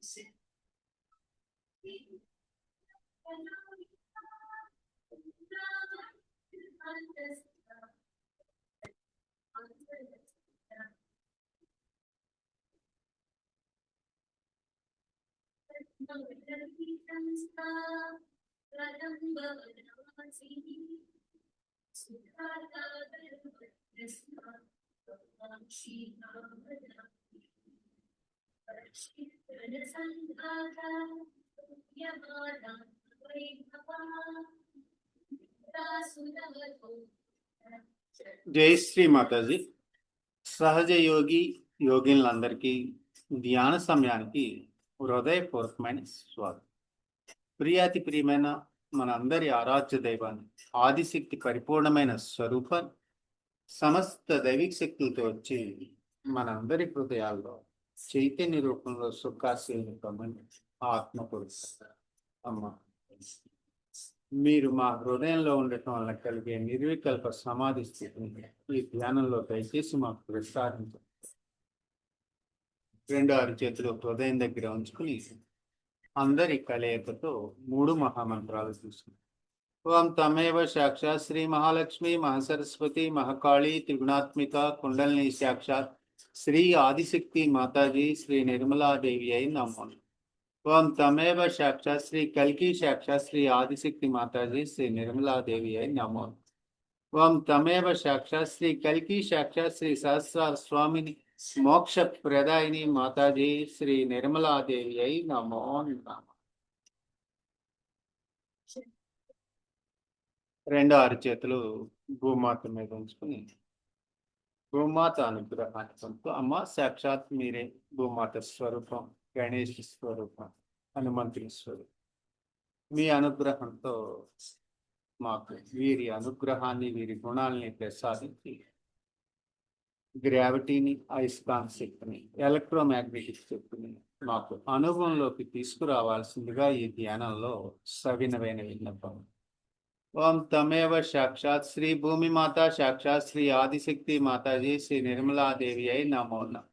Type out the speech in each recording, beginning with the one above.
జై శ్రీ మాతాజీ. సహజ యోగి యోగినులందరికీ ధ్యాన సమయానికి హృదయపూర్వకమైన స్వాగతం. ప్రియాతి ప్రియమైన మనందరి ఆరాధ్య దైవాన్ని, ఆదిశక్తి పరిపూర్ణమైన స్వరూపం, సమస్త దైవిక శక్తులతో వచ్చి మనందరి హృదయాల్లో చైతన్య రూపంలో సుఖాశీని పొందని ఆత్మపురుష అమ్మ, మీరు మా హృదయంలో ఉండటం వల్ల కలిగే నిర్వికల్ప సమాధి స్థితిని ఈ ధ్యానంలో దయచేసి మాకు ప్రసాదించండి. 2 అరచేతులు హృదయం దగ్గర ఉంచుకుని అందరి కలయికతో 3 మహామంత్రాలు తీసుకుని ఓం తమేవ సాక్షాత్ శ్రీ మహాలక్ష్మి మహాసరస్వతి మహాకాళి త్రిగుణాత్మిక కుండలిని సాక్షాత్ శ్రీ ఆదిశక్తి మాతాజీ శ్రీ నిర్మలాదేవి అయి నమో. ఓం తమేవ సాక్షాత్ శ్రీ కల్కి సాక్షాత్ శ్రీ ఆదిశక్తి మాతాజీ శ్రీ నిర్మలాదేవి అయి నమో. ఓం తమేవ సాక్షాత్ శ్రీ కల్కి సాక్షాత్ శ్రీ సహస్రార స్వామిని మోక్ష ప్రదాయిని మాతాజీ శ్రీ నిర్మలాదేవి అయి నమో నమః. 2 అరచేతులు భూమాత మీద ఉంచుకుని భూమాత అనుగ్రహాన్ని పొందుతూ, అమ్మ సాక్షాత్ మీరే భూమాత స్వరూపం, గణేష్ స్వరూపం, హనుమంతుని స్వరూపం. మీ అనుగ్రహంతో మాకు వీరి అనుగ్రహాన్ని, వీరి గుణాలని ప్రసాదించి గ్రావిటీని, అయస్కాంత శక్తిని, ఎలక్ట్రోమాగ్నెటిక్ శక్తిని మాకు అనుభవంలోకి తీసుకురావాల్సిందిగా ఈ ధ్యానంలో సవినమైన విన్నపం. ఓం తమేవ సాక్షాత్ శ్రీ భూమి మాత సాక్షాత్ శ్రీ ఆదిశక్తి మాతాజీ శ్రీ నిర్మలాదేవి అయి నమో నమః.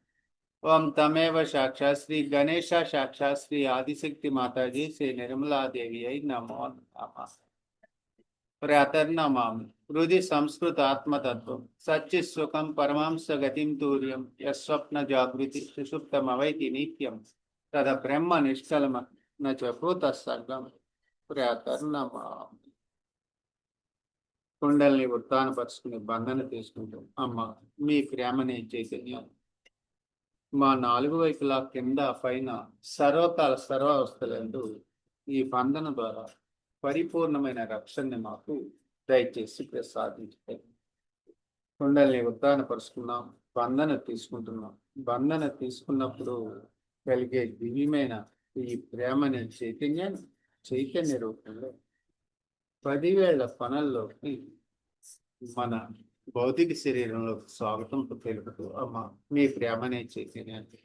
ఓం తమేవ సాక్షాత్ శ్రీ గణేశ సాక్షాత్ శ్రీ ఆదిశక్తి మాతాజీ శ్రీ నిర్మలాదేవి అయి నమో నమః. ప్రాతర్నమామి హృది సంస్కృత ఆత్మతత్వం సచ్చిత్ సుఖం పరమాంస గతిం తూర్యం యస్వప్న జాగృతి సుషుప్తమవైతి నిత్యం తద బ్రహ్మ నిష్కలమ నూత సర్గం. ప్రాతర్నమామి. కుండల్ని ఉత్తానపరుచుకుని బంధన తీసుకుంటాం. అమ్మ మీ ప్రేమని చైతన్యం మా 4 వైపులా కింద పైన సర్వకాల సర్వావస్థలందు ఈ బంధన ద్వారా పరిపూర్ణమైన రక్షణని మాకు దయచేసి ప్రసాదించారు. కుండల్ని ఉత్తానపరుచుకున్నాం, బంధన తీసుకుంటున్నాం. బంధన తీసుకున్నప్పుడు కలిగే దివ్యమైన ఈ ప్రేమని చైతన్య రూపంలో 10,000 పనుల్లోకి మన భౌతిక శరీరంలో స్వాగతం తెలుపుతూ, అమ్మ మీ ప్రేమనే చైతన్యాన్ని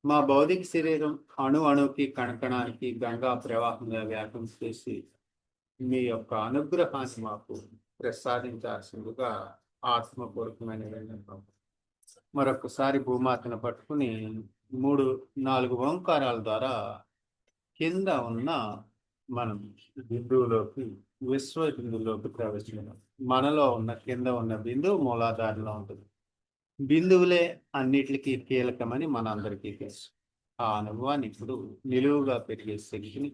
మా భౌతిక శరీరం అణుకి కణకణానికి గంగా ప్రవాహంగా వ్యాపం చేసి మీ యొక్క అనుగ్రహాన్ని మాకు ప్రసాదించాల్సిందిగా ఆత్మపూర్వకమైన విన్నపం. మరొకసారి భూమాతను పట్టుకుని 3-4 ఓంకారాల ద్వారా కింద ఉన్న మనం బిందువులోకి, విశ్వ బిందువులోకి ప్రవేశించాం. మనలో ఉన్న కింద ఉన్న బిందువు మూలాధారంలో ఉంటుంది. బిందువులే అన్నిటికీ కీలకమని మనందరికీ తెలుసు. ఆ అనుభవాన్ని ఇప్పుడు నిలువుగా పెరిగే శక్తిని,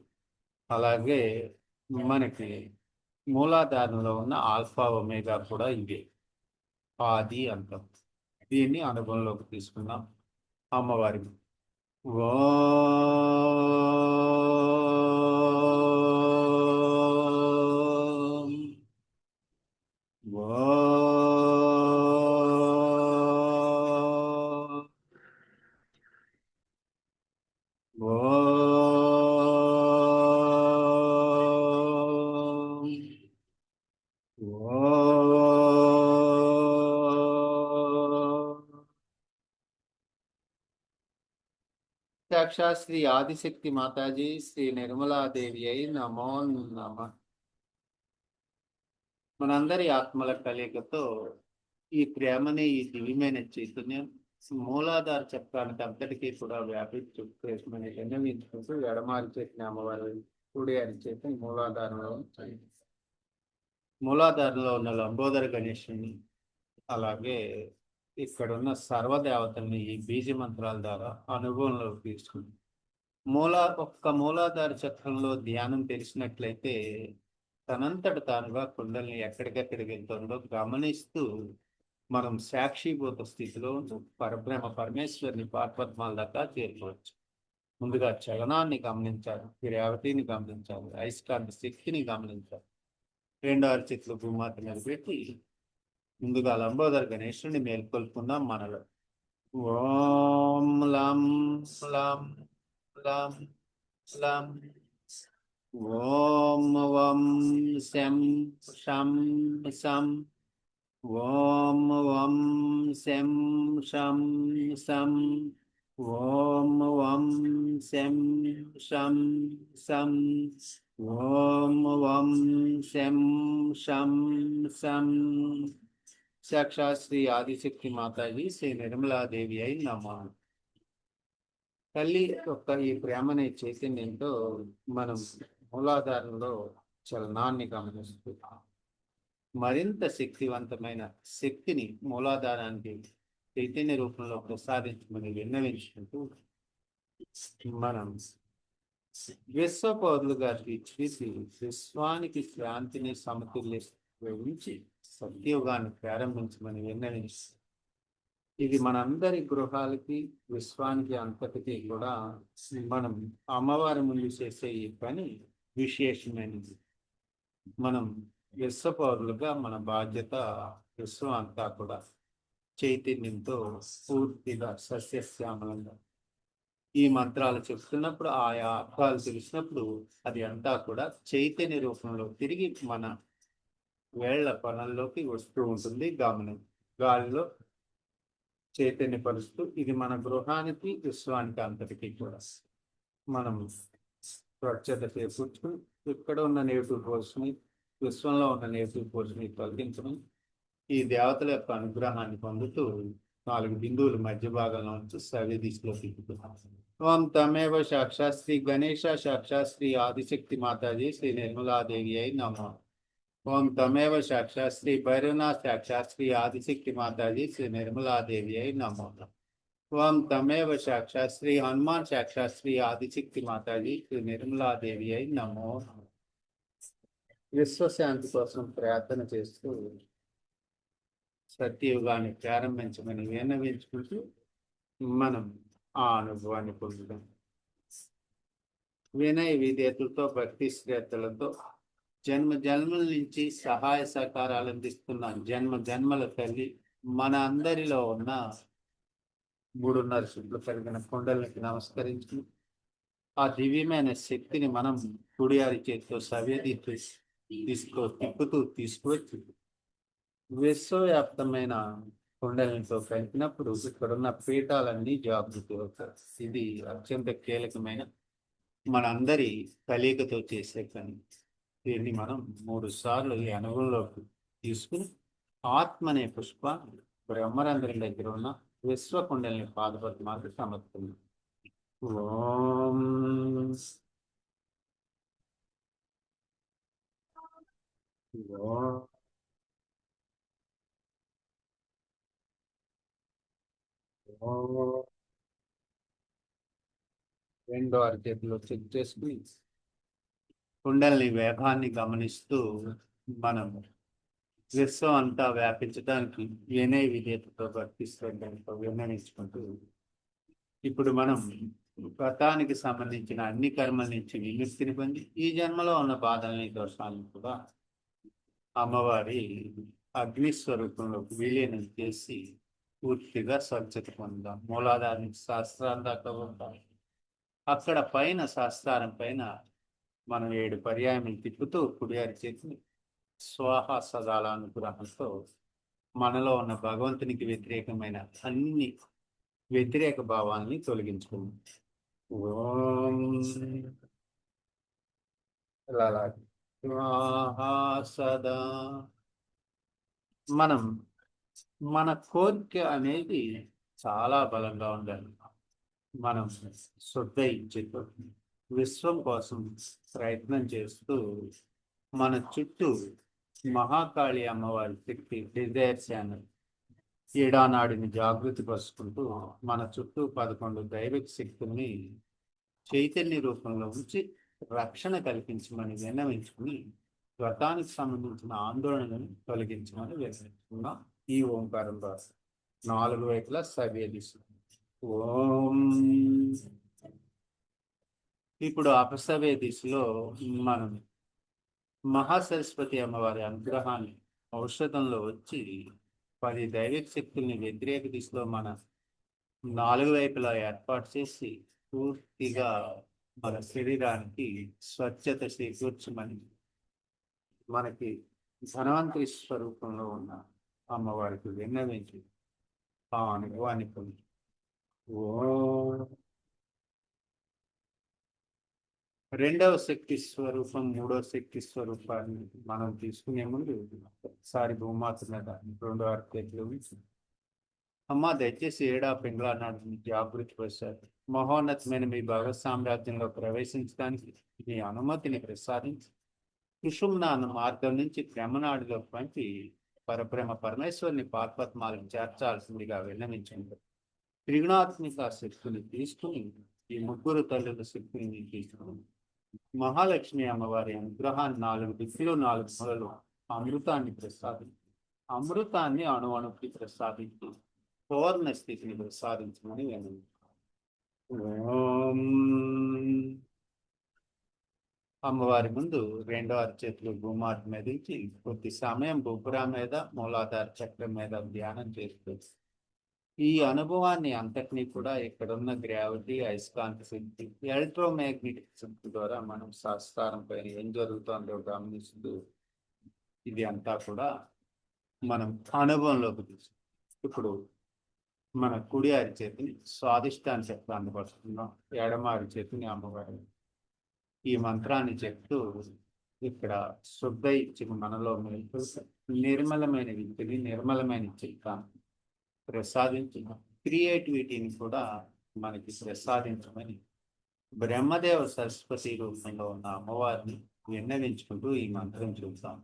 అలాగే మనకి మూలాధారంలో ఉన్న ఆల్ఫా ఒమేగా కూడా ఇవే, ఆది అంతం. దీన్ని అనుభవంలోకి తీసుకున్నాం. అమ్మవారి సాక్షాత్ శ్రీ ఆదిశక్తి మాతాజీ శ్రీ నిర్మలాదేవి అయి నమో నమః. మనందరి ఆత్మల కలయికతో ఈ ప్రేమని, ఈ దివ్యమైన చైతన్యం మూలాధార చక్రానికి అంతటికీ కూడా వ్యాపించు మనకి విన్నవించుకుంటూ ఎడమారి చేసిన అమ్మవారి కుడి అరిచేత మూలాధారంలో ఉంచాలి. మూలాధారంలో ఉన్న లంబోదర గణేశుని అలాగే ఇక్కడ ఉన్న సర్వదేవతల్ని ఈ బీజ మంత్రాల ద్వారా అనుభవంలోకి తీసుకుంది. మూలాధార చక్రంలో ధ్యానం తెలిసినట్లయితే తనంతట తానుగా కుండల్ని ఎక్కడికెక్కడికి వెళ్తుందో గమనిస్తూ మనం సాక్షిభూత స్థితిలో పరబ్రహ్మ పరమేశ్వరిని పార్పద్మాల దాకా చేరుకోవచ్చు. ముందుగా చలనాన్ని గమనించాలి, గ్రావిటీని గమనించాలి, అయస్కాంత శక్తిని గమనించాలి. రెండో అరచేతులు భూమాత మీద పెట్టి ముందుగా లంబోదర గణేశుని మేల్కొల్పుకుందాం మనలో. ఓం లం లం లం లం ఓం వం శం షం శం ఓం వం శం షం శం ఓం వం శం షం శం ఓం వం శం షం శం. సాక్షాత్ శ్రీ ఆదిశక్తి మాతాజీ శ్రీ నిర్మలాదేవి అయి నమః. తల్లి యొక్క ఈ ప్రేమనే చైతన్యంతో మనం మూలాధారంలో చలనాన్ని గమనిస్తూ మరింత శక్తివంతమైన శక్తిని మూలాధారానికి చైతన్య రూపంలో ప్రసాదించమని విన్నవించుకుంటూ మనం విశ్వ పౌరులుగా తీర్చిదిద్ది విశ్వానికి శాంతిని సమతుల్యించి సత్యయుగాన్ని ప్రారంభించమని విన్నవించి ఇది మనందరి గృహాలకి విశ్వానికి అంతటికీ కూడా మనం అమ్మవారి ముందు చేసే ఈ పని విశేషమైనది. మనం విశ్వ పౌరులుగా మన బాధ్యత విశ్వం అంతా కూడా చైతన్యంతో పూర్తిగా సస్యశ్యామలంగా ఈ మంత్రాలు చెప్తున్నప్పుడు ఆయా అర్థాలు తెలిసినప్పుడు అది అంతా కూడా చైతన్య రూపంలో తిరిగి మన వేళ్ల పనుల్లోకి వస్తూ ఉంటుంది. గాలిలో చైతన్యపరుస్తూ ఇది మన గృహానికి విశ్వానికి అంతటికీ కూడా మనం స్వచ్ఛత చేకూర్చుకుని ఇక్కడ ఉన్న నెగిటివ్ ఫోర్స్ని విశ్వంలో ఉన్న నెగిటివ్ ఫోర్స్ని తొలగించడం ఈ దేవతల యొక్క అనుగ్రహాన్ని పొందుతూ 4 బిందువులు మధ్య భాగంలో నుంచి సవ్య దిశలో తిప్పుతున్నాం. ఓం తమేవ సాక్షాత్ శ్రీ గణేశ సాక్షాత్ శ్రీ ఆదిశక్తి మాతాజీ శ్రీ నిర్మలాదేవి అయి నమః. ఓం తమేవ సాక్షాత్ శ్రీ భైరవనాథ్ సాక్షాత్ శ్రీ ఆదిశక్తి మాతాజీ శ్రీ నిర్మలాదేవి అయి నమః. ఓం తమేవ సాక్షాత్ శ్రీ హనుమాన్ సాక్షాత్ శ్రీ ఆదిశక్తి మాతాజీ శ్రీ నిర్మలాదేవి అయి నమో. విశ్వశాంతి కోసం ప్రార్థన చేస్తూ సత్యయుగాన్ని ప్రారంభించమని విన్నవించుకుంటూ మనం ఆ అనుభవాన్ని పొందుతాం. వినయ విధేయతలతో భక్తి శ్రద్ధలతో జన్మల నుంచి సహాయ సహకారాలు అందిస్తున్న జన్మల తల్లి మన అందరిలో ఉన్న 3.5 చుట్లు కలిగిన కొండలకి నమస్కరించి ఆ దివ్యమైన శక్తిని మనం కుడియారి చేతితో తిప్పుతూ తీసుకువచ్చి విశ్వవ్యాప్తమైన కుండలతో కలిపినప్పుడు ఇక్కడున్న పీఠాలన్నీ జాగృతి అవుతాయి. ఇది అత్యంత కీలకమైన మనందరి కలయికతో చేసే పని. దీన్ని మనం 3 సార్లు ఈ అనుభవంలోకి తీసుకుని ఆత్మ అనే పుష్పాన్ని బ్రహ్మరంధ్రం దగ్గర ఉన్న విశ్వకుండలిని పాదపద్మాలకు సమర్పణం. ఓం రెండో అరచేతిలో చెక్ చేసుకుని కుండలిని వేగాన్ని గమనిస్తూ మనం విశ్వం అంతా వ్యాపించడానికి వినయ విధేయతతో భక్తితో విన్నవించుకుంటూ ఇప్పుడు మనం గతానికి సంబంధించిన అన్ని కర్మల నుంచి విముక్తిని పొంది ఈ జన్మలో ఉన్న బాధల్ని దోషాలను కూడా అమ్మవారి అగ్నిస్వరూపంలోకి విలీనం చేసి పూర్తిగా స్వచ్ఛత పొందాం. మూలాధార నుంచి శాస్త్రాల దాకా ఉంటాం. అక్కడ పైన శాస్త్రారం పైన మనం 7 పర్యాయం తిప్పుతూ కుడియారి చేతిని స్వాహ సదాల అనుగ్రహంతో మనలో ఉన్న భగవంతునికి వ్యతిరేకమైన అన్ని వ్యతిరేక భావాల్ని తొలగించుకున్నాం. ఓం సదా. మనం మన కోరిక అనేది చాలా బలంగా ఉండాలి. మనం శ్రద్ధ ఇచ్చేతో విశ్వం కోసం ప్రయత్నం చేస్తూ మన చుట్టూ మహాకాళి అమ్మవారి శక్తి డిజైర్ ఛానల్ ఏడానాడిని జాగృతి పరుచుకుంటూ మన చుట్టూ 11 దైవిక శక్తుల్ని చైతన్య రూపంలో ఉంచి రక్షణ కల్పించమని విన్నవించుకుని వ్రతానికి సంబంధించిన ఆందోళనను తొలగించమని విన్నవించుకున్నాం. ఈ ఓంకారం ద్వారా 4 వైపులా సవ్యదిస్తుంది. ఓం. ఇప్పుడు అపసవ్య దిశలో మనం మహాసరస్వతి అమ్మవారి అనుగ్రహాన్ని ఔషధంలో వచ్చి 10 దైవిక శక్తుల్ని వ్యతిరేక దిశలో మన 4 వైపులా ఏర్పాటు చేసి పూర్తిగా మన శరీరానికి స్వచ్ఛత చేకూర్చమని మనకి ధనవంతరి స్వరూపంలో ఉన్న అమ్మవారికి విన్నవించి ఆ అనుభవాన్ని పొంది. ఓం. రెండవ శక్తి స్వరూపం, మూడవ శక్తి స్వరూపాన్ని మనం తీసుకునే ముందు ఒకసారి భూమాత మీద 2 అరచేతులు ఉంచి, అమ్మ దయచేసి ఏడా పింగళ నాటిని జాగృతి పరిచారు. మహోన్నతమైన మీ భగవత్ సామ్రాజ్యంలో ప్రవేశించడానికి మీ అనుమతిని ప్రసాదించి కుషుమ్నాను మార్గం నుంచి బ్రహ్మనాడిలో పంచి పరబ్రహ్మ పరమేశ్వరుని పాత్పద్మాలను చేర్చాల్సిందిగా విన్నవించండి. త్రిగుణాత్మిక శక్తిని తీసుకుని ఈ 3 తల్లుల శక్తిని తీసుకుని మహాలక్ష్మి అమ్మవారి అనుగ్రహాన్ని 4 దిక్కులు 4 మూలలు అమృతాన్ని ప్రసాదించి అమృతాన్ని అణుకి ప్రసాదించి పూర్ణ స్థితిని ప్రసాదించమని విన్నవించారు. ఓం. అమ్మవారి ముందు 2వ అరచేతులు భూమాత మీద నుంచి కొద్ది సమయం బొబ్బురా మీద మూలాధార చక్రం మీద ధ్యానం చేస్తూ ఈ అనుభవాన్ని అంతటినీ కూడా ఇక్కడున్న గ్రావిటీ, అయస్కాంత శక్తి, ఎలక్ట్రోమాగ్నెటిక్ శక్తి ద్వారా మనం శాస్త్రం పైన ఏం జరుగుతుందో గమనిస్తూ ఇది అంతా కూడా మనం అనుభవంలోకి తీసుకు. ఇప్పుడు మన కుడి అరిచేతిని స్వాదిష్టాన్ని చక్రాన్ని పరుచుకుందాం. ఎడమ అరిచేతిని అమ్మవారి ఈ మంత్రాన్ని చెప్తూ ఇక్కడ శుద్ధ ఇచ్చిన మనలో మెలుపు నిర్మలమైన విద్యని, నిర్మలమైన చిత్తాన్ని ప్రసాదించిన క్రియేటివిటీని కూడా మనకి ప్రసాదించమని బ్రహ్మదేవ సరస్వతి రూపంలో ఉన్న అమ్మవారిని విన్నవించుకుంటూ ఈ మంత్రం చూద్దాం.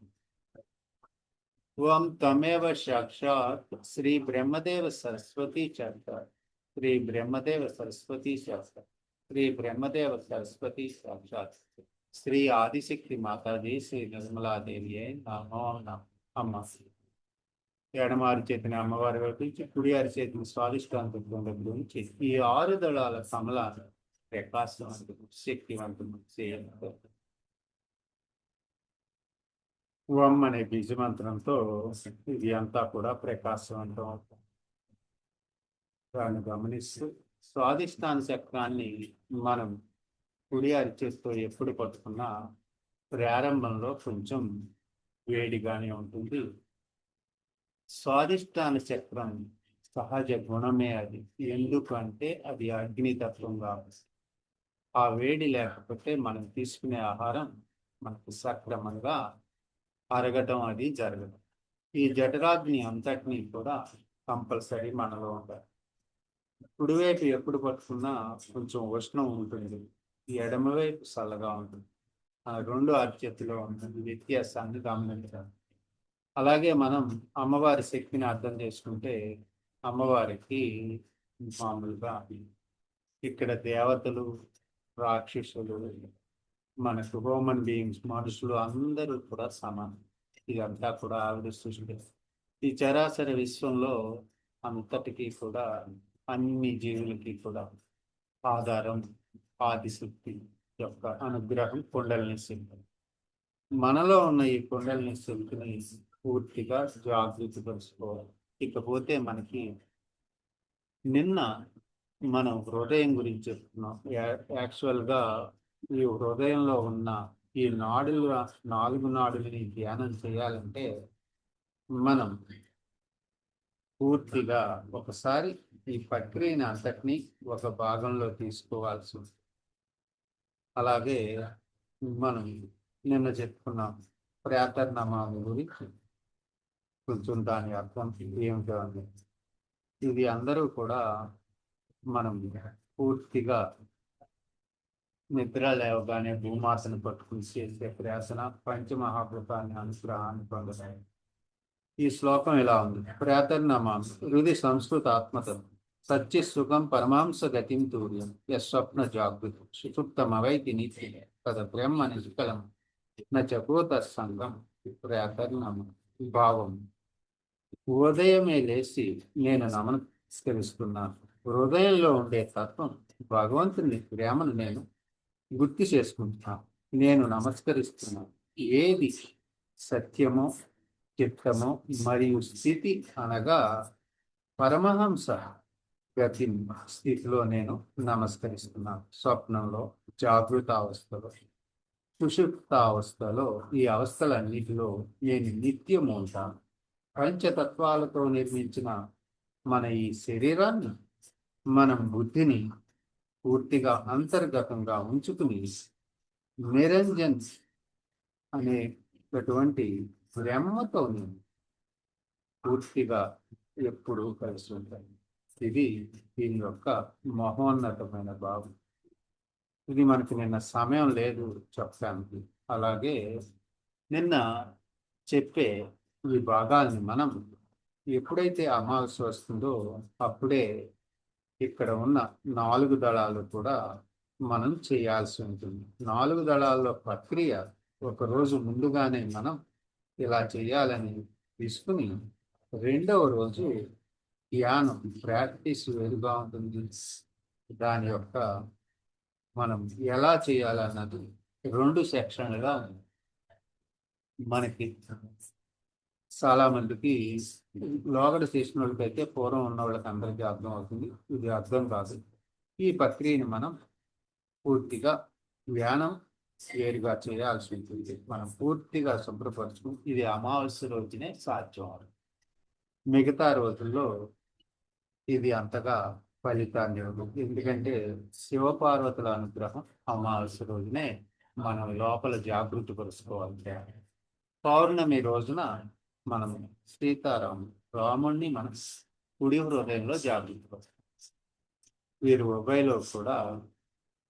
ఓం తమేవ సాక్షాత్ శ్రీ బ్రహ్మదేవ సరస్వతి సాక్షాత్ శ్రీ బ్రహ్మదేవ సరస్వతి సాక్షాత్ శ్రీ బ్రహ్మదేవ సరస్వతి సాక్షాత్ శ్రీ ఆదిశక్తి మాతాజీ శ్రీ నిర్మలాదేవి నమో నమః. అమ్మ ఎడమారి చేతిని అమ్మవారి వైపు నుంచి కుడి అరి చేతిని స్వాదిష్టాంతం గురించి ఈ 6 దళాల కమలాన్ని ప్రకాశవంతం శక్తివంతం చేయాలి. ఓం అనే బీజమంత్రంతో ఇది అంతా కూడా ప్రకాశవంతం అవుతుంది. దాన్ని గమనిస్తూ స్వాదిష్టాన చక్రాన్ని మనం కుడి అరిచేత్తో ఎప్పుడు పట్టుకున్నా ప్రారంభంలో కొంచెం వేడిగానే ఉంటుంది. స్వాదిష్టాన చక్రం సహజ గుణమే అది. ఎందుకంటే అది అగ్నితత్వంగా ఆ వేడి లేకపోతే మనం తీసుకునే ఆహారం మనకు సక్రమంగా అరగటం అది జరగదు. ఈ జఠరాగ్ని అంతటినీ కూడా కంపల్సరీ మనలో ఉండాలి. కుడివైపు ఎప్పుడు పట్టుకున్నా కొంచెం ఉష్ణం ఉంటుంది, ఈ ఎడమవైపు చల్లగా ఉంటుంది. ఆ 2 అరచేతిలో ఉంటుంది వ్యత్యాసాన్ని గమనించాలి. అలాగే మనం అమ్మవారి శక్తిని అర్థం చేసుకుంటే అమ్మవారికి మామూలుగా ఇక్కడ దేవతలు, రాక్షసులు, మనకు హ్యూమన్ బీయింగ్స్, మనుషులు అందరూ కూడా సమానం. ఇదంతా కూడా ఆవిడ సృష్టి. ఈ చరాచర విశ్వంలో అంతటికీ కూడా అన్ని జీవులకి కూడా ఆధారం ఆదిశక్తి యొక్క అనుగ్రహం కుండలిని శక్తి. మనలో ఉన్న ఈ కుండలిని శక్తిని పూర్తిగా జాగృతి పరుచుకోవాలి. ఇకపోతే మనకి నిన్న మనం హృదయం గురించి చెప్తున్నాం. యాక్చువల్గా ఈ హృదయంలో ఉన్న ఈ 4 నాడులని ధ్యానం చేయాలంటే మనం పూర్తిగా ఒకసారి ఈ ప్రక్రియని అంతటినీ ఒక భాగంలో తీసుకోవాల్సి ఉంది. అలాగే మనం నిన్న చెప్పుకున్నాం ప్రాతర్నమామి గురించి కొంచెం దాని అర్థం ఏమిటో అని. ఇది అందరూ కూడా మనం పూర్తిగా నిద్ర లేవగానే భూమాతను పట్టుకుని చేసే ప్రయాసన పంచమహాభూతాన్ని అనుగ్రహాన్ని పొందడం. ఈ శ్లోకం ఇలా ఉంది: ప్రాతర్నమాం హృది సంస్కృత ఆత్మతం సచ్చి సుఖం పరమాంస గతిం తూర్యం యస్వప్న జాగృతి సుషుప్తమవైతి నిత్యం తద బ్రహ్మ నిష్కలం నచభూత సంగం. ప్రాతర్నమ భావం: ఉదయమే లేచి నేను నమస్కరిస్తున్నాను. హృదయంలో ఉండే తత్వం భగవంతుని ప్రేమను నేను గుర్తు చేసుకుంటున్నాను. నేను నమస్కరిస్తున్నాను. ఏది సత్యమో చిత్తమో మరియు స్థితి అనగా పరమహంస గతి స్థితిలో నేను నమస్కరిస్తున్నాను. స్వప్నంలో, జాగృత అవస్థలో, సుషుప్త అవస్థలో, ఈ అవస్థలన్నిటిలో నేను నిత్యం ఉంటాను. పంచతత్వాలతో నిర్మించిన మన ఈ శరీరాన్ని, మనం బుద్ధిని పూర్తిగా అంతర్గతంగా ఉంచుకుని నిరంజన్ అనేటటువంటి బ్రహ్మతో నేను పూర్తిగా ఎప్పుడు కలిసి ఉంటాయి. ఇది దీని యొక్క మహోన్నతమైన భావం. ఇది మనకి నిన్న సమయం లేదు చెప్పడానికి. అలాగే నిన్న చెప్పే ఈ భాగాల్ని మనం ఎప్పుడైతే అమావాస్య వస్తుందో అప్పుడే ఇక్కడ ఉన్న 4 దళాలు కూడా మనం చేయాల్సి ఉంటుంది. 4 దళాల్లో ప్రక్రియ ఒకరోజు ముందుగానే మనం ఇలా చేయాలని తీసుకుని, రెండవ రోజు ధ్యానం ప్రాక్టీస్ వేరుగా ఉంటుంది. దాని యొక్క మనం ఎలా చేయాలన్నది 2 సెక్షన్లుగా మనకి చాలా మందికి లోగడ చేసిన వాళ్ళకైతే పూర్వం ఉన్న వాళ్ళకి అందరికీ అర్థం అవుతుంది. ఇది అర్థం కాదు. ఈ ప్రక్రియని మనం పూర్తిగా ధ్యానం వేరుగా చేయాల్సి ఉంటుంది. మనం పూర్తిగా శుభ్రపరచుకుని ఇది అమావాస్య రోజునే సాధ్యం. మిగతా రోజుల్లో ఇది అంతగా ఫలితాన్ని ఇవ్వదు. ఎందుకంటే శివపార్వతుల అనుగ్రహం అమావాస్య రోజునే మనం లోపల జాగృతి పరుచుకోవాలి. పౌర్ణమి రోజున మనం రాముణ్ణి మన కుడి హృదయంలో జాగృతి పరుస్తాం. వీరు ఉభయలో కూడా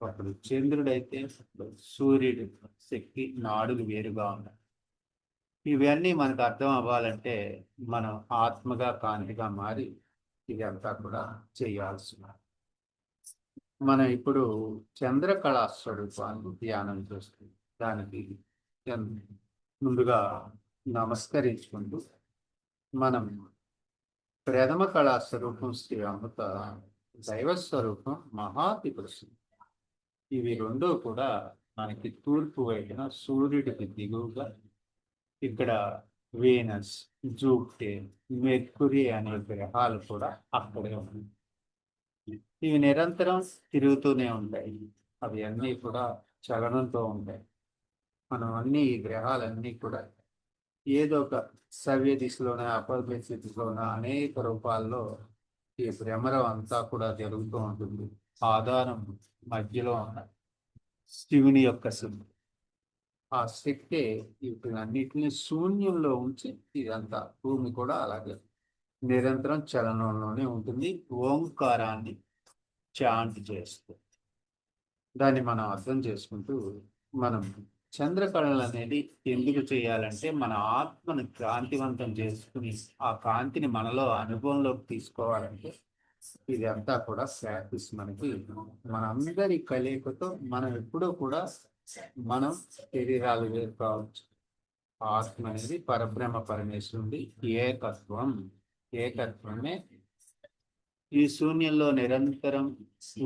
ఒకడు చంద్రుడైతే సూర్యుడి శక్తి నాడులు వేరుగా ఉన్నాయి. ఇవన్నీ మనకు అర్థం అవ్వాలంటే మనం ఆత్మగా కాంతిగా మారి ఇదంతా కూడా చేయాల్సి. మనం ఇప్పుడు చంద్రకళా స్వరూపాన్ని ధ్యానం చేస్తుంది. దానికి ముందుగా నమస్కరించుకుంటూ మనం ప్రథమ కళా స్వరూపం శ్రీ అమృత దైవస్వరూపం మహాత్రిపురుషుడు. ఇవి రెండూ కూడా మనకి తూర్పు వైపున సూర్యుడికి దిగువగా ఇక్కడ వీనస్, జూపిటర్, మెర్కురీ అనే గ్రహాలు కూడా అక్కడే ఉన్నాయి. ఇవి నిరంతరం తిరుగుతూనే ఉంటాయి. అవి అన్నీ కూడా చలనంతో ఉంటాయి. మనం అన్ని ఈ గ్రహాలన్నీ కూడా ఏదో ఒక సవ్య దిశలోనే అపవ్య దిశలోనే అనేక రూపాల్లో ఈ భ్రమరం అంతా కూడా జరుగుతూ ఉంటుంది. ఆధారం మధ్యలో ఉన్న శివుని యొక్క శక్తి. ఆ శక్తి వీటినన్నిటిని శూన్యంలో ఉంచి ఇదంతా భూమి కూడా అలాగే నిరంతరం చలనంలోనే ఉంటుంది. ఓంకారాన్ని చాంట్ చేస్తూ దాన్ని మనం అర్థం చేసుకుంటూ మనం చంద్రకళలు అనేది ఎందుకు చేయాలంటే మన ఆత్మను కాంతివంతం చేసుకుని ఆ కాంతిని మనలో అనుభవంలోకి తీసుకోవాలంటే ఇదంతా కూడా ప్రాక్టీస్. మనకి మనందరి కలయికతో మనం ఎప్పుడూ కూడా మనం శరీరాలు వేరు కావచ్చు. ఆత్మ అనేది పరబ్రహ్మ పరమేశ్వరుడి ఏకత్వమే ఈ శూన్యంలో నిరంతరం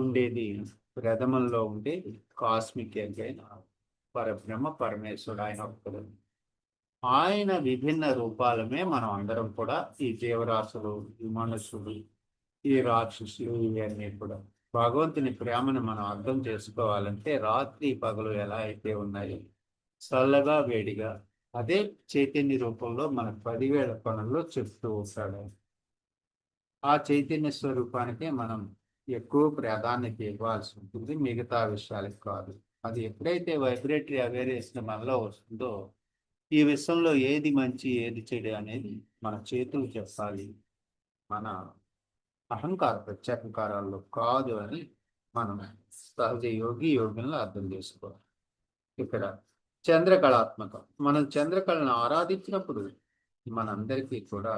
ఉండేది. ప్రథమంలో ఉండే కాస్మిక్ ఎగ్ అయిన పరబ్రహ్మ పరమేశ్వరుడు ఆయన ఒక్కడు. ఆయన విభిన్న రూపాలమే మనం అందరం కూడా. ఈ జీవరాశులు, ఈ మనుషులు, ఈ రాక్షసులు, ఇవన్నీ కూడా భగవంతుని ప్రేమను మనం అర్థం చేసుకోవాలంటే రాత్రి పగలు ఎలా అయితే ఉన్నాయో చల్లగా వేడిగా అదే చైతన్య రూపంలో మన 10,000 పనుల్లో చెప్తూ ఉంటాడు. ఆ చైతన్య స్వరూపానికే మనం ఎక్కువ ప్రాధాన్యత ఇవ్వాల్సి ఉంటుంది, మిగతా విషయాలకు కాదు. అది ఎప్పుడైతే వైబ్రేటరీ అవేర్నెస్ మనలో వస్తుందో ఈ విషయంలో ఏది మంచి ఏది చెడు అనేది మన చేతులు చెప్పాలి. మన అహంకార ప్రత్యహంకారాల్లో కాదు అని మనం సహజ యోగులను అర్థం చేసుకోవాలి. ఇక్కడ చంద్రకళాత్మకం, మనం చంద్రకళను ఆరాధించినప్పుడు మనందరికీ కూడా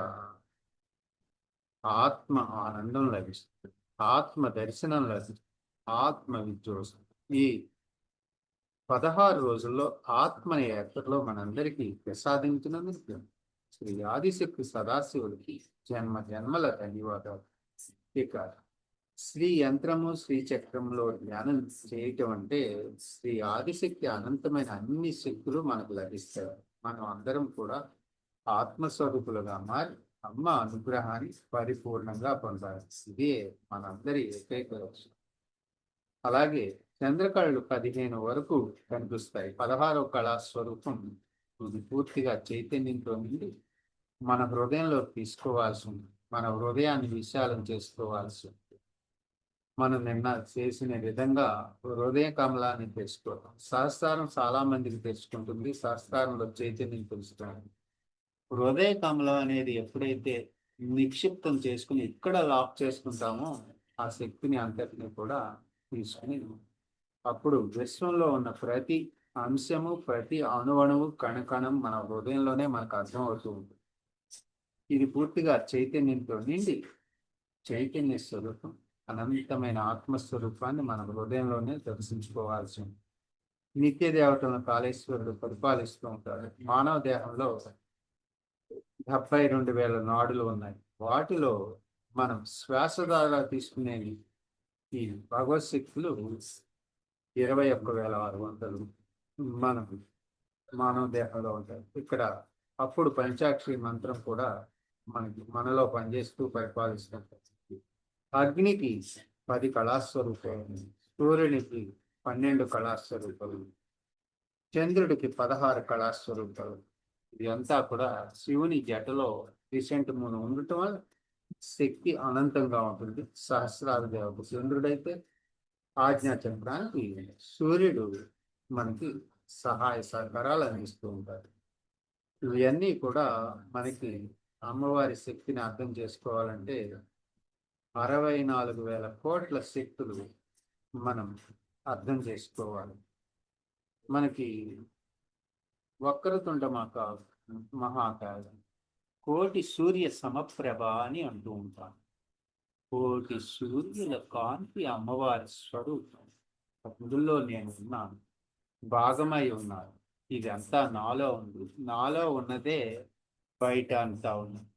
ఆత్మ ఆనందం లభిస్తుంది, ఆత్మ దర్శనం లభిస్తుంది, ఆత్మ విద్యోసం. ఈ 16 రోజుల్లో ఆత్మ యాత్రలో మనందరికీ ప్రసాదించినందుకు శ్రీ ఆదిశక్తి సదాశివుడికి జన్మ జన్మల ధన్యవాదాలు. ఇక శ్రీ యంత్రము శ్రీ చక్రంలో ధ్యానం చేయటం అంటే శ్రీ ఆదిశక్తి అనంతమైన అన్ని శక్తులు మనకు లభిస్తాయి. మనం అందరం కూడా ఆత్మస్వరూపులుగా మారి అమ్మ అనుగ్రహాన్ని పరిపూర్ణంగా పొందాలి. ఇదే మనందరి ఏకైక లక్ష్యం. అలాగే చంద్రకళలు 15 వరకు కనిపిస్తాయి. 16వ కళా స్వరూపం ఇది పూర్తిగా చైతన్యంతో నిండి మన హృదయంలో తీసుకోవాల్సి ఉంది. మన హృదయాన్ని విశాలం చేసుకోవాల్సి ఉంది. మనం నిన్న చేసిన విధంగా హృదయ కమలాన్ని తెచ్చుకోవడం. సహస్రారం చాలా మందికి తెచ్చుకుంటుంది, సహస్రారంలో చైతన్యం తెలుస్తుంది. హృదయ కమలం అనేది ఎప్పుడైతే నిక్షిప్తం చేసుకుని ఇక్కడ లాక్ చేసుకుంటామో ఆ శక్తిని అంతటిని కూడా తీసుకుని అప్పుడు విశ్వంలో ఉన్న ప్రతి అంశము, ప్రతి అణువణువు, కణకణం మన హృదయంలోనే మనకు అర్థమవుతూ ఉంటుంది. ఇది పూర్తిగా చైతన్యంతో నిండి చైతన్య స్వరూపం, అనంతమైన ఆత్మస్వరూపాన్ని మన హృదయంలోనే దర్శించుకోవాల్సి ఉంది. నిత్య దేవతలను కాళేశ్వరుడు పరిపాలిస్తూ ఉంటాడు. మానవ దేహంలో 72,000 నాడులు ఉన్నాయి. వాటిలో మనం శ్వాస ద్వారా తీసుకునేవి ఈ భగవత్ శక్తులు 21,600 మనం మానవ దేహంలో ఉంటాయి. ఇక్కడ అప్పుడు పంచాక్షరి మంత్రం కూడా మనలో పనిచేస్తూ పరిపాలిస్తుంటాం. అగ్నికి 10 కళాస్వరూపాలు, సూర్యునికి 12 కళాస్వరూపాలు, చంద్రుడికి 16 కళాస్వరూపాలు. ఇదంతా కూడా శివుని జటలో రీసెంట్ మూడు ఉండటం వల్ల శక్తి అనంతంగా ఉంటుంది. సహస్రార దేవత చంద్రుడైతే ఆజ్ఞా చక్రానికి సూర్యుడు మనకి సహాయ సహకారాలు అందిస్తూ ఉంటారు. ఇవన్నీ కూడా మనకి అమ్మవారి శక్తిని అర్థం చేసుకోవాలంటే 64,000 కోట్ల శక్తులు మనం అర్థం చేసుకోవాలి. మనకి వక్రతుండ మహాకాయం, కోటి సూర్య సమప్రభ అని అంటూ ఉంటాను. కోటి సూర్యుల కాంతి అమ్మవారి స్వరూపం. అందులో నేను ఉన్నాను, భాగమై ఉన్నాను. ఇదంతా నాలో ఉంది, నాలో ఉన్నదే బయట అంతా ఉన్నది.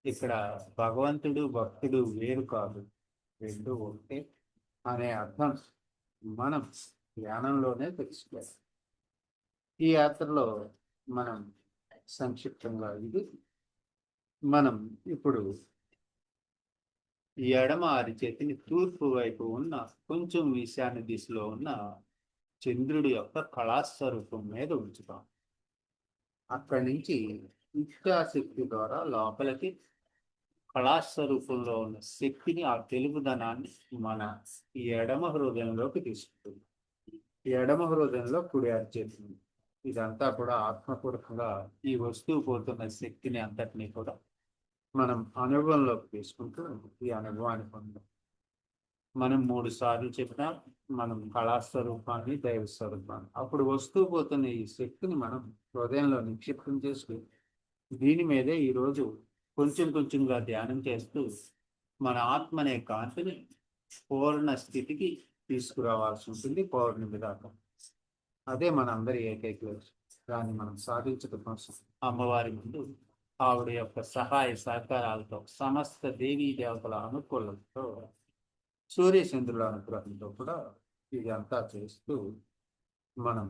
ఇక్కడ భగవంతుడు భక్తుడు వేరు కాదు, రెండు ఒకటే అనే అర్థం మనం ధ్యానంలోనే తెలుసుకోవాలి. ఈ యాత్రలో మనం సంక్షిప్తంగా మనం ఇప్పుడు ఎడమ అరిచేతిని తూర్పు వైపు ఉన్న కొంచెం ఈశాన్య దిశలో ఉన్న చంద్రుడి యొక్క కళాస్వరూపం మీద ఉంచుతాం. అక్కడి నుంచి ఇచ్ఛాశక్తి ద్వారా లోపలికి కళాస్వరూపంలో ఉన్న శక్తిని, ఆ తెలుగుదనాన్ని మన ఎడమ హృదయంలోకి తీసుకుంటుంది. ఎడమ హృదయంలో కుడి అరిచేతి. ఇదంతా కూడా ఆత్మపూర్వకంగా ఈ వస్తువు పోతున్న శక్తిని అంతటినీ కూడా మనం అనుభవంలోకి తీసుకుంటూ ఈ అనుభవాన్ని పొందాం. మనం 3 సార్లు చెప్పినా మనం కళాస్వరూపాన్ని, దైవ స్వరూపాన్ని, అప్పుడు వస్తువు పోతున్న ఈ శక్తిని మనం హృదయంలో నిక్షిప్తం చేసుకుని దీని మీదే ఈరోజు కొంచెం కొంచెంగా ధ్యానం చేస్తూ మన ఆత్మ అనే కాంతిని పూర్ణ స్థితికి తీసుకురావాల్సి ఉంటుంది. పౌర్ణమి దాకా అదే మన అందరి ఏకైక లక్ష్యం. దాన్ని మనం సాధించడం కోసం అమ్మవారి ముందు ఆవిడ యొక్క సహాయ సహకారాలతో, సమస్త దేవీ దేవతల అనుకూలంతో, సూర్యచంద్రుల అనుగ్రహంతో కూడా ఇదంతా చేస్తూ మనం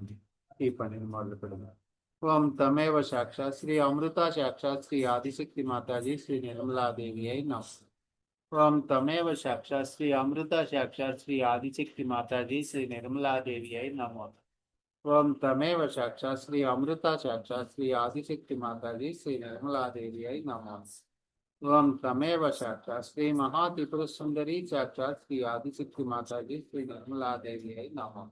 ఈ పనిని మొదలు పెడదాం. ఓం తమేవ సాక్షాత్ శ్రీ అమృత సాక్షాత్ శ్రీ ఆదిశక్తి మాతాజీ శ్రీ నిర్మలాదేవి అయి నమః. ఓం తమేవ సాక్షాత్ శ్రీ అమృత సాక్షాత్ శ్రీ ఆదిశక్తి మాతాజీ శ్రీ నిర్మలాదేవి అయి నమః. ఓం తమేవ సాక్షాత్ శ్రీ అమృత సాక్షాత్ శ్రీ ఆదిశక్తి మాతాజీ శ్రీ నిర్మలాదేవి అయి నమః. ఓం తమేవ సాక్షాత్ శ్రీ మహాత్రిపుర సుందరి సాక్షాత్ శ్రీ ఆదిశక్తి మాతాజీ శ్రీ నిర్మలాదేవి అయి నమః.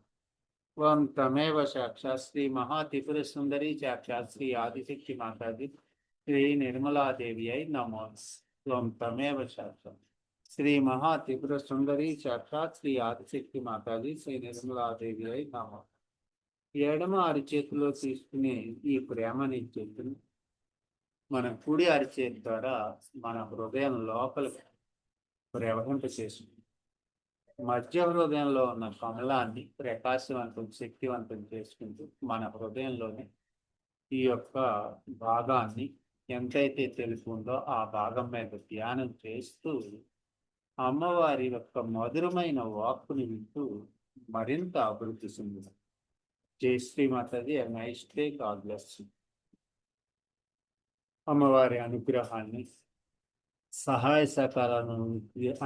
ఓం తమేవ సాక్షాత్ శ్రీ మహాత్రిపుర సుందరి సాక్షాత్ శ్రీ ఆదిశక్తి మాతాజీ శ్రీ నిర్మలాదేవి అయి నమః. ఓం తమేవ సాక్షాత్ శ్రీ మహా త్రిపుర సుందరి సాక్షాత్ శ్రీ ఆదిశక్తి మాతాజీ శ్రీ నిర్మలాదేవి అయి నామం. ఎడమ అరిచేతిలో తీసుకునే ఈ ప్రేమని చేతులు మన కుడి అరిచేతి ద్వారా మన హృదయం లోపలికి ప్రవహింపచేస్తుంది. మధ్య హృదయంలో ఉన్న కమలాన్ని ప్రకాశవంతం శక్తివంతం చేసుకుంటూ మన హృదయంలోని ఈ యొక్క భాగాన్ని ఎంతైతే తెలుసు ఉందో ఆ భాగం మీద ధ్యానం చేస్తూ అమ్మవారి యొక్క మధురమైన వాక్కుని వింటూ మరింత అభివృద్ధి చెందింది. జై శ్రీమాతది నైష్టే కాగ్లస్. అమ్మవారి అనుగ్రహాన్ని సహాయ సహకారాలను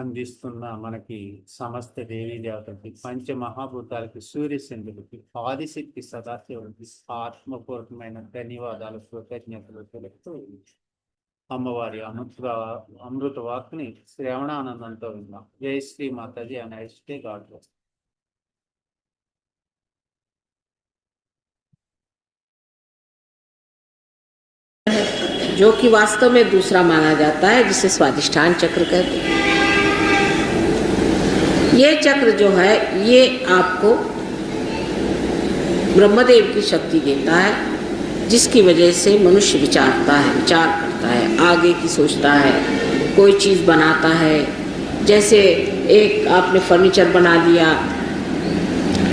అందిస్తున్న మనకి సమస్త దేవీ దేవతలకి, పంచమహాభూతాలకి, సూర్యచంద్రులకి, ఆదిశక్తి సదాశివులకి ఆత్మపూర్వకమైన ధన్యవాదాలు, కృతజ్ఞతలు తెలుపుతూ అమ్మవారి అమృత వాక్కుని శ్రవణానందంతో విన్నాం. జై శ్రీ మాతాజీ నైష్టే గాడ్. जो कि वास्तव में दूसरा माना जाता है, जिसे स्वादिष्ठान चक्र कहते हैं। ये चक्र जो है ये आपको ब्रह्मदेव की शक्ति देता है, जिसकी वजह से मनुष्य विचारता है, विचार करता है, आगे की सोचता है, कोई चीज़ बनाता है। जैसे एक आपने फर्नीचर बना लिया,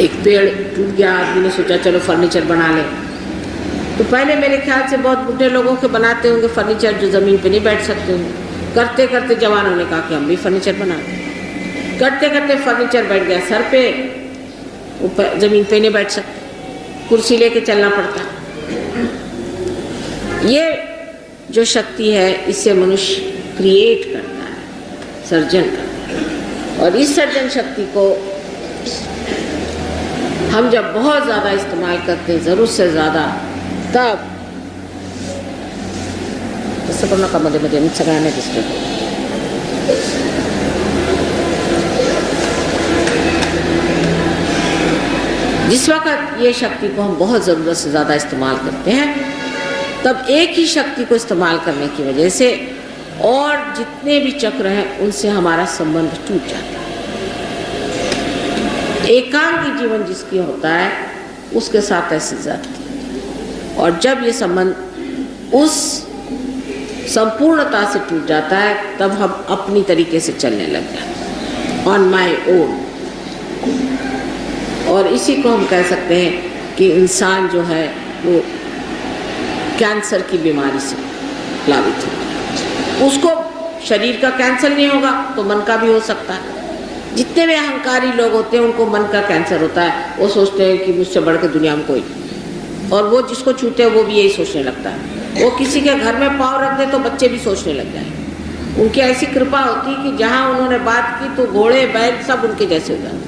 एक पेड़ टूट गया, आदमी ने सोचा चलो फर्नीचर बना ले, तो पहले मेरे ख्याल से बहुत बूढ़े लोगों के बनाते होंगे फर्नीचर जो ज़मीन पे नहीं बैठ सकते होंगे। करते करते जवानों ने कहा कि हम भी फर्नीचर बना लें। करते करते फर्नीचर बैठ गया सर पे, ऊपर ज़मीन पे नहीं बैठ सकते, कुर्सी लेके चलना पड़ता। ये जो शक्ति है इससे मनुष्य क्रिएट करता है, सर्जन करता है। और इस सर्जन शक्ति को हम जब बहुत ज़्यादा इस्तेमाल करते हैं, ज़रूरत से ज़्यादा, तब का मध्य मध्य सगाने जिस वक्त ये शक्ति को हम बहुत ज़रूरत से ज़्यादा इस्तेमाल करते हैं, तब एक ही शक्ति को इस्तेमाल करने की वजह से और जितने भी चक्र हैं उनसे हमारा संबंध टूट जाता है। एकांगी जीवन जिसकी होता है उसके साथ ऐसी जाती है। और जब ये संबंध उस संपूर्णता से टूट जाता है तब हम अपनी तरीके से चलने लग जाते हैं, ऑन माई ओन। और इसी को हम कह सकते हैं कि इंसान जो है वो कैंसर की बीमारी से प्लावित होता है। उसको शरीर का कैंसर नहीं होगा तो मन का भी हो सकता है। जितने भी अहंकारी लोग होते हैं उनको मन का कैंसर होता है। वो सोचते हैं कि मुझसे बढ़ के दुनिया में कोई, और वो जिसको छूते हैं वो भी यही सोचने लगता है। वो किसी के घर में पाँव रख दे तो बच्चे भी सोचने लग जाए। उनकी ऐसी कृपा होती है कि जहाँ उन्होंने बात की तो घोड़े बैल सब उनके जैसे हो जाते।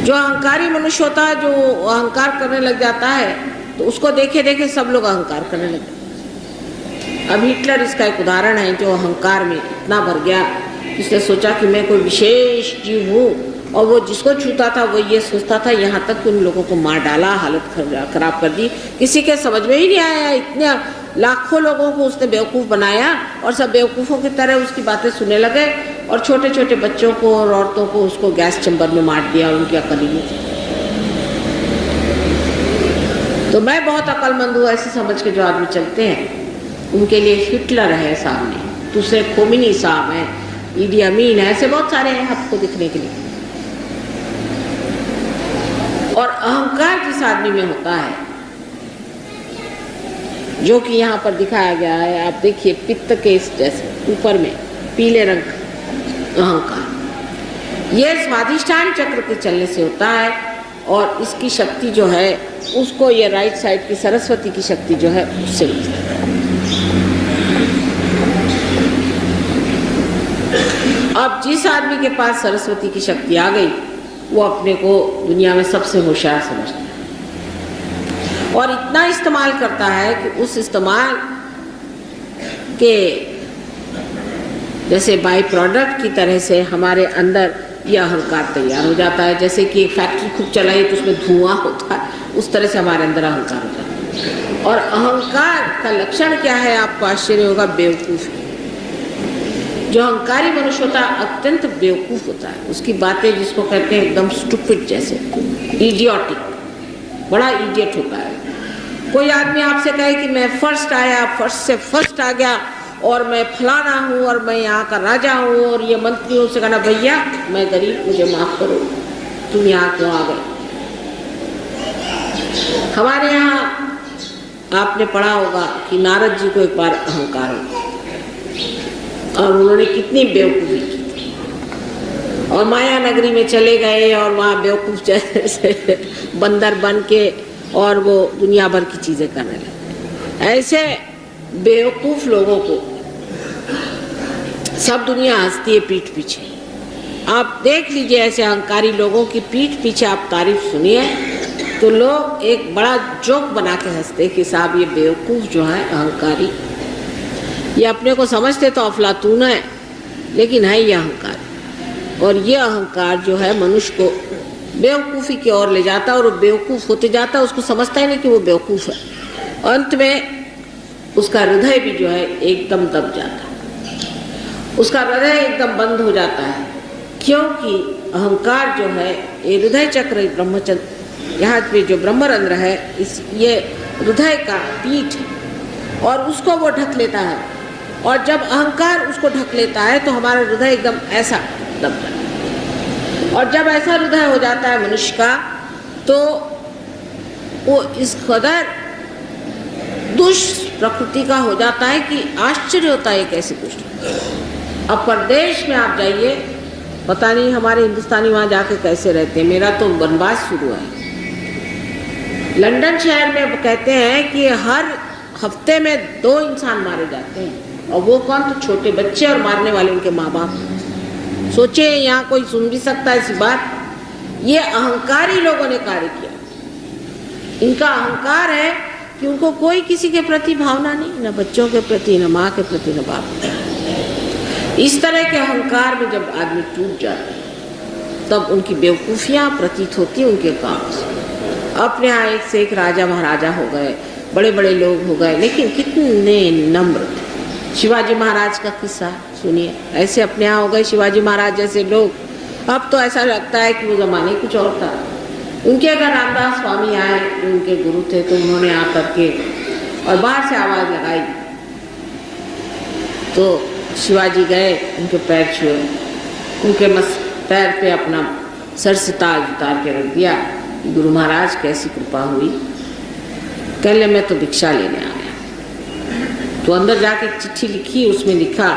जो अहंकारी मनुष्य होता है, जो अहंकार करने लग जाता है, तो उसको देखे देखे सब लोग अहंकार करने लग जाते। अब हिटलर इसका एक उदाहरण है, जो अहंकार में इतना भर गया, उसने सोचा कि मैं कोई विशेष जीव हूँ, और वो जिसको छूता था वो ये सोचता था, यहाँ तक कि उन लोगों को मार डाला, हालत खराब कर दी। किसी के समझ में ही नहीं आया, इतने लाखों लोगों को उसने बेवकूफ़ बनाया और सब बेवकूफ़ों की तरह उसकी बातें सुनने लगे, और छोटे छोटे बच्चों को और औरतों को उसको गैस चैम्बर में मार दिया, उनकी अकल ही नहीं थी। तो मैं बहुत अक्लमंद हूँ ऐसे समझ के जो आदमी चलते हैं, उनके लिए हिटलर है सामने, दूसरे खोमिनी साहब हैं, ईडी अमीन है, ऐसे बहुत सारे हैं आपको दिखने के लिए। और अहंकार जिस आदमी में होता है, जो कि यहाँ पर दिखाया गया है, आप देखिए पित्त के जैसे ऊपर में पीले रंग अहंकार, ये स्वादिष्ठान चक्र के चलने से होता है। और इसकी शक्ति जो है उसको ये राइट साइड की सरस्वती की शक्ति जो है उससे मिलती है। अब जिस आदमी के पास सरस्वती की शक्ति आ गई, वो अपने को दुनिया में सबसे होशियार समझता है और इतना इस्तेमाल करता है कि उस इस्तेमाल के जैसे बाई प्रोडक्ट की तरह से हमारे अंदर यह अहंकार तैयार हो जाता है। जैसे कि एक फैक्ट्री खूब चलाई तो उसमें धुआं होता है, उस तरह से हमारे अंदर अहंकार हो जाता है। और अहंकार का लक्षण क्या है आपको आश्चर्य होगा, बेवकूफ़ी। जो अहंकारी मनुष्य होता है अत्यंत बेवकूफ होता है, उसकी बातें जिसको कहते हैं एकदम स्टूपिड जैसे, इडियोटिक, बड़ा इडियट होता है। कोई आदमी आपसे कहे कि मैं फर्स्ट आया, फर्स्ट से फर्स्ट आ गया और मैं फलाना हूँ और मैं यहाँ का राजा हूँ और ये मंत्री हूँ, से कहना भैया मैं गरीब, मुझे माफ करो, तुम यहाँ क्यों आ गए। हमारे यहाँ आपने पढ़ा होगा कि नारद जी को एक बार अहंकार हुआ और उन्होंने कितनी बेवकूफ़ी की थी और माया नगरी में चले गए और वहाँ बेवकूफ़ जैसे बंदर बन के और वो दुनिया भर की चीज़ें करने लगे। ऐसे बेवकूफ़ लोगों को सब दुनिया हंसती है पीठ पीछे। आप देख लीजिए ऐसे अहंकारी लोगों की पीठ पीछे आप तारीफ सुनिए तो लोग एक बड़ा जोक बना के हंसते कि साहब ये बेवकूफ़ जो है अहंकारी, ये अपने को समझते तो अफलातून है लेकिन है ये अहंकार। और ये अहंकार जो है मनुष्य को बेवकूफ़ी की ओर ले जाता है और वो बेवकूफ़ होते जाता है, उसको समझता ही नहीं कि वो बेवकूफ़ है। अंत में उसका हृदय भी जो है एकदम दब जाता है, उसका हृदय एकदम बंद हो जाता है, क्योंकि अहंकार जो है ये हृदय चक्र ब्रह्मचर्य, यहाँ पे जो ब्रह्मरंध्र है इस ये हृदय का पीठ है और उसको वो ढक लेता है। और जब अहंकार उसको ढक लेता है तो हमारा हृदय एकदम ऐसा दब जाता है। और जब ऐसा हृदय हो जाता है मनुष्य का तो वो इस कदर दुष्ट प्रकृति का हो जाता है कि आश्चर्य होता है कैसे दुष्ट। अब परदेश में आप जाइए, पता नहीं हमारे हिंदुस्तानी वहाँ जाके कैसे रहते हैं। मेरा तो वनवास शुरू है। लंदन शहर में कहते हैं कि हर हफ्ते में 2 इंसान मारे जाते हैं और वो कौन, तो छोटे बच्चे और मारने वाले उनके माँ बाप। सोचे यहाँ कोई सुन भी सकता है ऐसी बात। ये अहंकारी लोगों ने कार्य किया। इनका अहंकार है कि उनको कोई किसी के प्रति भावना नहीं, न बच्चों के प्रति, न माँ के प्रति, न बाप के प्रति। इस तरह के अहंकार में जब आदमी टूट जाता है तब उनकी बेवकूफ़ियाँ प्रतीत होती हैं उनके काम से। अपने यहाँ एक से एक राजा महाराजा हो गए, बड़े बड़े लोग हो गए, लेकिन कितने नम्र। शिवाजी महाराज का किस्सा सुनिए, ऐसे अपने यहाँ हो गए शिवाजी महाराज जैसे लोग। अब तो ऐसा लगता है कि वो ज़माने कुछ और था। उनके अगर रामदास स्वामी आए जो उनके गुरु थे तो उन्होंने आकर के और बाहर से आवाज़ लगाई तो शिवाजी गए, उनके पैर छुए, उनके पैर पे अपना सर से ताज उतार के रख दिया। गुरु महाराज कैसी कृपा हुई। कहले मैं तो भिक्षा लेने आया। तो अंदर जाके एक चिट्ठी लिखी, उसमें लिखा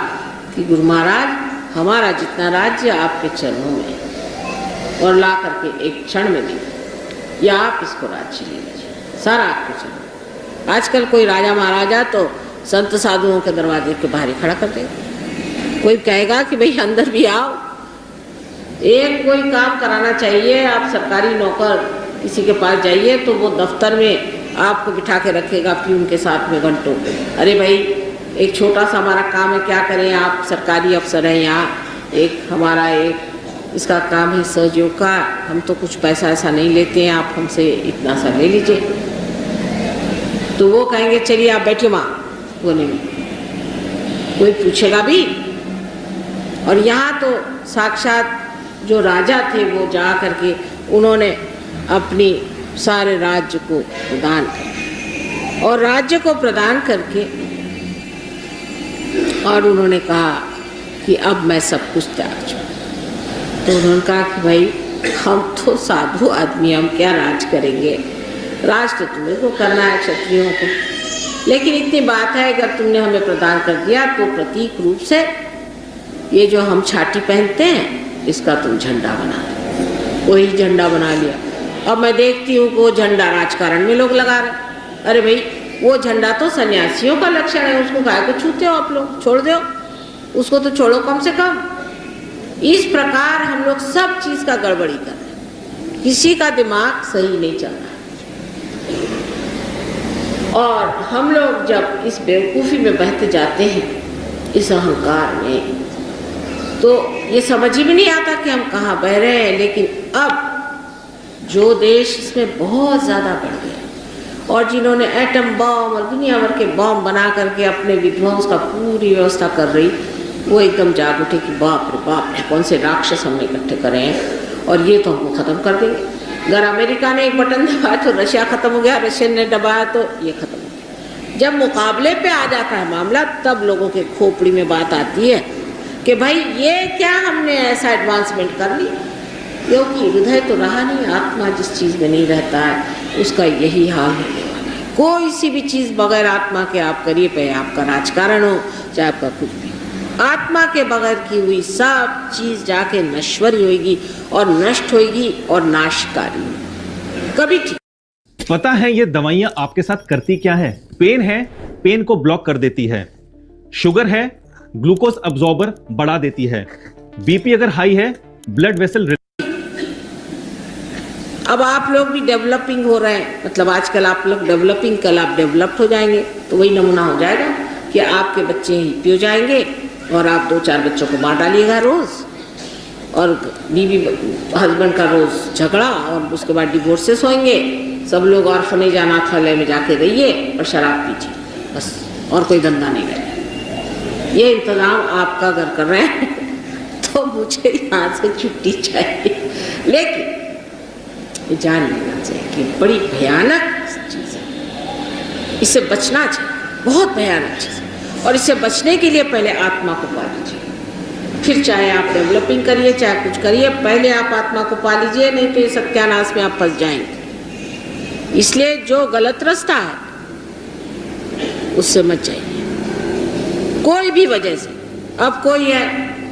कि गुरु महाराज हमारा जितना राज्य आपके चरणों में है और ला करके एक क्षण में दे, या आप इसको राज्य ले लीजिए, सारा आपके चरणों। आजकल कोई राजा महाराजा तो संत साधुओं के दरवाजे के बाहर ही खड़ा कर देगा। कोई कहेगा कि भाई अंदर भी आओ। एक कोई काम कराना चाहिए, आप सरकारी नौकर किसी के पास जाइए तो वो दफ्तर में आपको बिठा के रखेगा प्यून के साथ में घंटों। अरे भाई एक छोटा सा हमारा काम है, क्या करें, आप सरकारी अफसर हैं यहाँ, एक हमारा एक इसका काम है सहयोग का, हम तो कुछ पैसा ऐसा नहीं लेते हैं, आप हमसे इतना सा ले लीजिए। तो वो कहेंगे चलिए आप बैठिए माँ कोने में, कोई पूछेगा भी। और यहाँ तो साक्षात जो राजा थे वो जा करके उन्होंने अपनी सारे राज्य को प्रदान किया और राज्य को प्रदान करके और उन्होंने कहा कि अब मैं सब कुछ त्याग चुका। तो उन्होंने कहा कि भाई हम तो साधु आदमी, हम क्या राज करेंगे, राज तो तुम्हें को करना है क्षत्रियों को, लेकिन इतनी बात है अगर तुमने हमें प्रदान कर दिया तो प्रतीक रूप से ये जो हम छाती पहनते हैं इसका तुम झंडा बना दो। वही झंडा बना लिया। अब मैं देखती हूँ कि वो झंडा राजकारण में लोग लगा रहे। अरे भाई वो झंडा तो सन्यासियों का लक्षण है, उसको गाय को छूते हो आप लोग, छोड़ दो उसको, तो छोड़ो कम से कम। इस प्रकार हम लोग सब चीज़ का गड़बड़ी कर रहे हैं, किसी का दिमाग सही नहीं चल रहा। और हम लोग जब इस बेवकूफ़ी में बहते जाते हैं, इस अहंकार में, तो ये समझ ही भी नहीं आता कि हम कहाँ बह रहे हैं। लेकिन अब जो देश इसमें बहुत ज़्यादा बढ़ गया और जिन्होंने एटम बम और दुनिया भर के बम बना करके अपने विध्वंस का पूरी व्यवस्था कर रही, वो एकदम जाग उठे कि बाप रे कौन से राक्षस हमने इकट्ठे करे हैं और ये तो हमको ख़त्म कर देंगे। अगर अमेरिका ने एक बटन दबाया तो रशिया ख़त्म हो गया, रशियन ने दबाया तो ये ख़त्म हो गया। जब मुकाबले पे आ जाता है मामला, तब लोगों के खोपड़ी में बात आती है कि भाई ये क्या हमने ऐसा एडवांसमेंट कर ली, क्योंकि हृदय तो रहा नहीं। आत्मा जिस चीज़ में नहीं रहता है उसका यही हाल होने वाला है। कोई सी भी चीज़ बगैर आत्मा के आप करिए, चाहे आपका राजकारण हो, चाहे आपका कुछ भी, आत्मा के बगैर की हुई सब चीज़ जाके नश्वरी होगी और नष्ट होगी और नाशकारी कभी ठीक। पता है ये दवाइयां आपके साथ करती क्या है? पेन है, पेन को ब्लॉक कर देती है। शुगर है, ग्लूकोज अब्जॉर्बर बढ़ा देती है। बीपी अगर हाई है, ब्लड वेसल। अब आप लोग भी डेवलपिंग हो रहे हैं, मतलब आजकल आप लोग डेवलपिंग, कल आप डेवलप्ड हो जाएंगे, तो वही नमूना हो जाएगा कि आपके बच्चे हिप्पी हो जाएंगे और आप 2-4 बच्चों को मार डालिएगा रोज, और बीवी हस्बैंड का रोज झगड़ा, और उसके बाद डिवोर्सेस होंगे। सब लोग ऑर्फनेज अनाथालय में जाके रहिए और शराब पीजिए, बस, और कोई धंधा नहीं रहे। ये इंतजाम आपका अगर कर रहे हैं तो मुझे यहाँ से छुट्टी चाहिए। लेकिन ये जान लेना चाहिए कि बड़ी भयानक चीज़ है, इससे बचना चाहिए, बहुत भयानक चीज़ है। और इससे बचने के लिए पहले आत्मा को पा लीजिए, फिर चाहे आप डेवलपिंग करिए, चाहे कुछ करिए, पहले आप आत्मा को पा लीजिए, नहीं तो ये सत्यानाश में आप फंस जाएंगे। इसलिए जो गलत रास्ता है उससे मत जाइए, कोई भी वजह से। अब कोई है,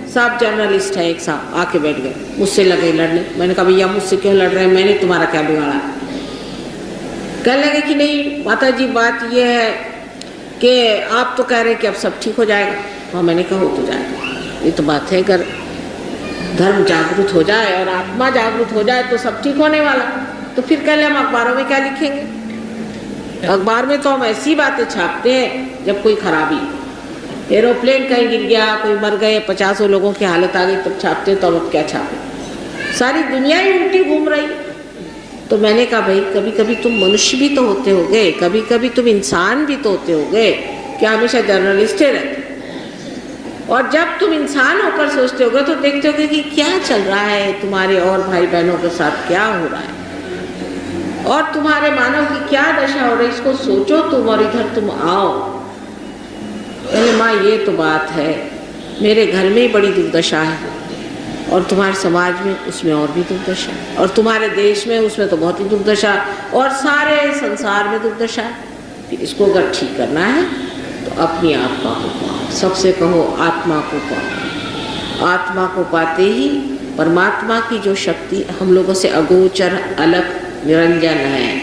साहब जर्नलिस्ट है, एक साहब आके बैठ गए, मुझसे लगे लड़ने। मैंने कहा भैया मुझसे क्यों लड़ रहे हैं, मैंने तुम्हारा क्या बिगाड़ा? कहने लगे कि नहीं माता जी, बात ये है कि आप तो कह रहे हैं कि अब सब ठीक हो जाएगा। हाँ, मैंने कहा हो तो जाएगा, ये तो बात है, अगर धर्म जागरूक हो जाए और आत्मा जागरूक हो जाए तो सब ठीक होने वाला। तो फिर कल हम अखबारों में क्या लिखेंगे? अखबार में तो हम ऐसी बातें छापते हैं जब कोई खराबी, एरोप्लेन कहीं गिर गया, कोई मर गए, 50 लोगों की हालत आ गई, तब छापते, तो अब क्या छापे? सारी दुनिया ही उल्टी घूम रही। तो मैंने कहा भाई कभी कभी तुम मनुष्य भी तो होते होगे, कभी कभी तुम इंसान भी तो होते होगे, क्या हमेशा जर्नलिस्ट रहते? और जब तुम इंसान होकर सोचते होगे तो देखते होगे कि क्या चल रहा है तुम्हारे और भाई बहनों के साथ, क्या हो रहा है, और तुम्हारे मानव की क्या दशा हो रही है, इसको सोचो तुम और इधर तुम आओ। अरे माँ ये तो बात है, मेरे घर में ही बड़ी दुर्दशा है, और तुम्हारे समाज में उसमें और भी दुर्दशा है, और तुम्हारे देश में उसमें तो बहुत ही दुर्दशा, और सारे संसार में दुर्दशा है। फिर इसको अगर ठीक करना है तो अपनी आत्मा को पाओ, सबसे कहो आत्मा को पाओ। आत्मा को पाते ही परमात्मा की जो शक्ति हम लोगों से अगोचर, अलग, निरंजन है,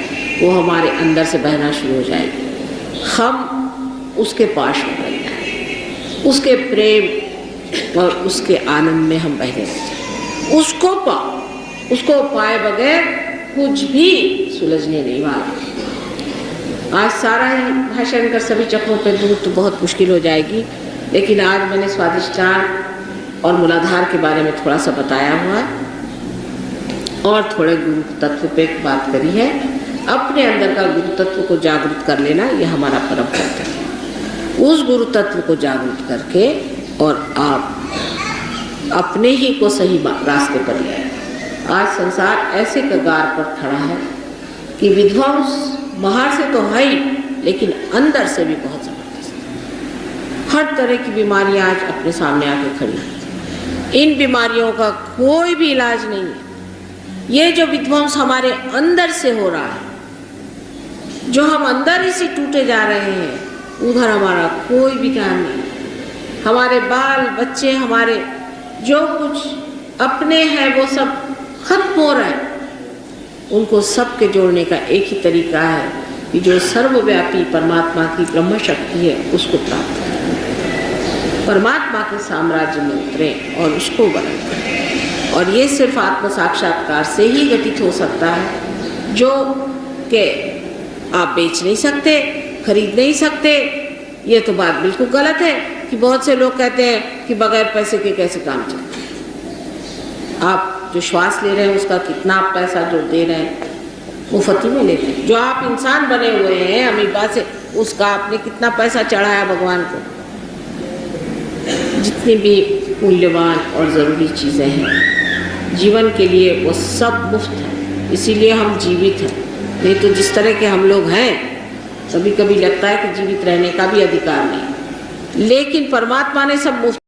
वो हमारे अंदर से बहना शुरू हो जाएगी। हम उसके पास हो गए, उसके प्रेम और उसके आनंद में हम बहने लगे। उसको पाओ, उसको पाए बगैर कुछ भी सुलझने नहीं वाला। आज सारा ही भाषण कर सभी चक्रों पे दूर तो बहुत मुश्किल हो जाएगी, लेकिन आज मैंने स्वादिष्टान और मूलाधार के बारे में थोड़ा सा बताया हुआ है, और थोड़े गुरु तत्व पे बात करी है। अपने अंदर का गुरु तत्व को जागृत कर लेना, यह हमारा परम कर्तव्य है। उस गुरु तत्व को जागृत करके और आप अपने ही को सही रास्ते पर ले आए। आज संसार ऐसे कगार पर खड़ा है कि विध्वंस बाहर से तो है ही, लेकिन अंदर से भी बहुत जबरदस्त। हर तरह की बीमारियां आज अपने सामने आके खड़ी हैं। इन बीमारियों का कोई भी इलाज नहीं है। ये जो विध्वंस हमारे अंदर से हो रहा है, जो हम अंदर ही से टूटे जा रहे हैं, उधर हमारा कोई भी ध्यान नहीं। हमारे बाल बच्चे, हमारे जो कुछ अपने हैं वो सब खत्म हो रहा है। उनको सबके जोड़ने का एक ही तरीका है कि जो सर्वव्यापी परमात्मा की ब्रह्म शक्ति है उसको प्राप्त करें, परमात्मा के साम्राज्य में उतरें और उसको बनाएं। और ये सिर्फ आत्म साक्षात्कार से ही घटित हो सकता है, जो कि आप बेच नहीं सकते, खरीद नहीं सकते। ये तो बात बिल्कुल गलत है कि बहुत से लोग कहते हैं कि बगैर पैसे के कैसे काम चलता है। आप जो श्वास ले रहे हैं उसका कितना आप पैसा जो दे रहे हैं मुफ्त में लेते हैं। जो आप इंसान बने हुए हैं अमीबा से, उसका आपने कितना पैसा चढ़ाया भगवान को। जितनी भी मूल्यवान और ज़रूरी चीज़ें हैं जीवन के लिए वो सब मुफ्त है, इसीलिए हम जीवित हैं। नहीं तो जिस तरह के हम लोग हैं कभी कभी लगता है कि जीवित रहने का भी अधिकार नहीं, लेकिन परमात्मा ने सब मुफ्त